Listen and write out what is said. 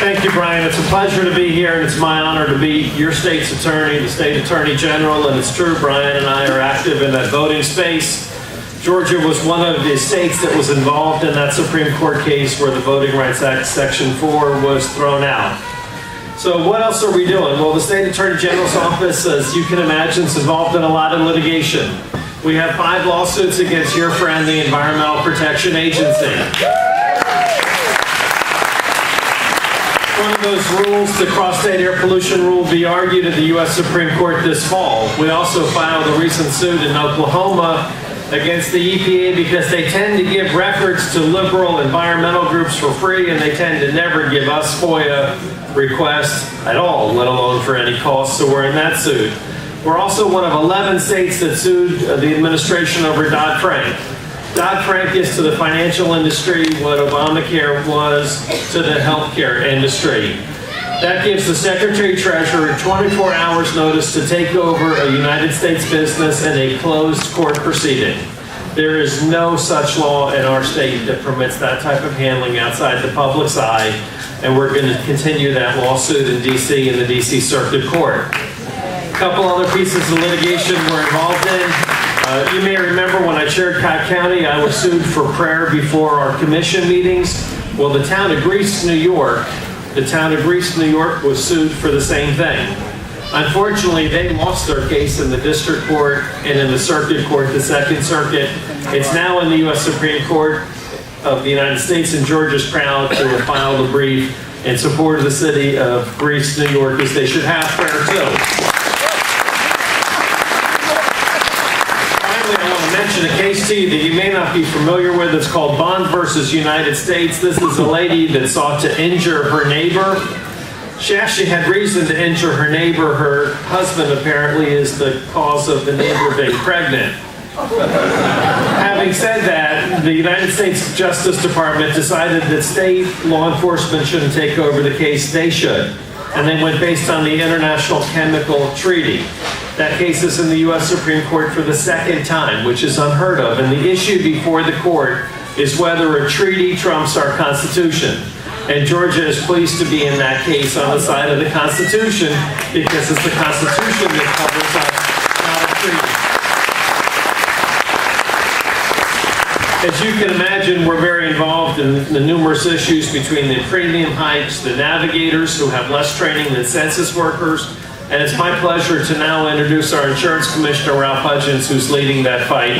Thank you, Brian. It's a pleasure to be here, and it's my honor to be your state's attorney, the state attorney general. And it's true, Brian and I are active in that voting space. Georgia was one of the states that was involved in that Supreme Court case where the Voting Rights Act Section 4 was thrown out. So what else are we doing? Well, the state attorney general's office, as you can imagine, is involved in a lot of litigation. We have 5 lawsuits against your friend, the Environmental Protection Agency. One of those rules, the cross-state air pollution rule, will be argued at the U.S. Supreme Court this fall. We also filed a recent suit in Oklahoma against the EPA because they tend to give records to liberal environmental groups for free, and they tend to never give us FOIA requests at all, let alone for any cost, so we're in that suit. We're also one of 11 states that sued the administration over Dodd-Frank. Dodd-Frank is to the financial industry what Obamacare was to the healthcare industry. That gives the Secretary-Treasurer 24 hours notice to take over a United States business in a closed court proceeding. There is no such law in our state that permits that type of handling outside the public's eye, and we're going to continue that lawsuit in D.C. in the D.C. Circuit Court. A couple other pieces of litigation we're involved in. You may remember when I chaired Cott County, I was sued for prayer before our commission meetings. Well, the town of Greece, New York, was sued for the same thing. Unfortunately, they lost their case in the district court and in the circuit court, the Second Circuit. It's now in the U.S. Supreme Court of the United States, and Georgia's proud to have filed a brief in support of the city of Greece, New York, as they should have prayer too. Mention a case to you that you may not be familiar with. It's called Bond versus United States. This is a lady that sought to injure her neighbor. She actually had reason to injure her neighbor. Her husband apparently is the cause of the neighbor being pregnant. Having said that, the United States Justice Department decided that state law enforcement shouldn't take over the case, they should. And they went based on the International Chemical Treaty. That case is in the U.S. Supreme Court for the second time, which is unheard of. And the issue before the court is whether a treaty trumps our Constitution. And Georgia is pleased to be in that case on the side of the Constitution because it's the Constitution that covers us, not a treaty. As you can imagine, we're very involved in the numerous issues between the premium hikes, the navigators who have less training than census workers, and it's my pleasure to now introduce our Insurance Commissioner, Ralph Hudgens, who's leading that fight.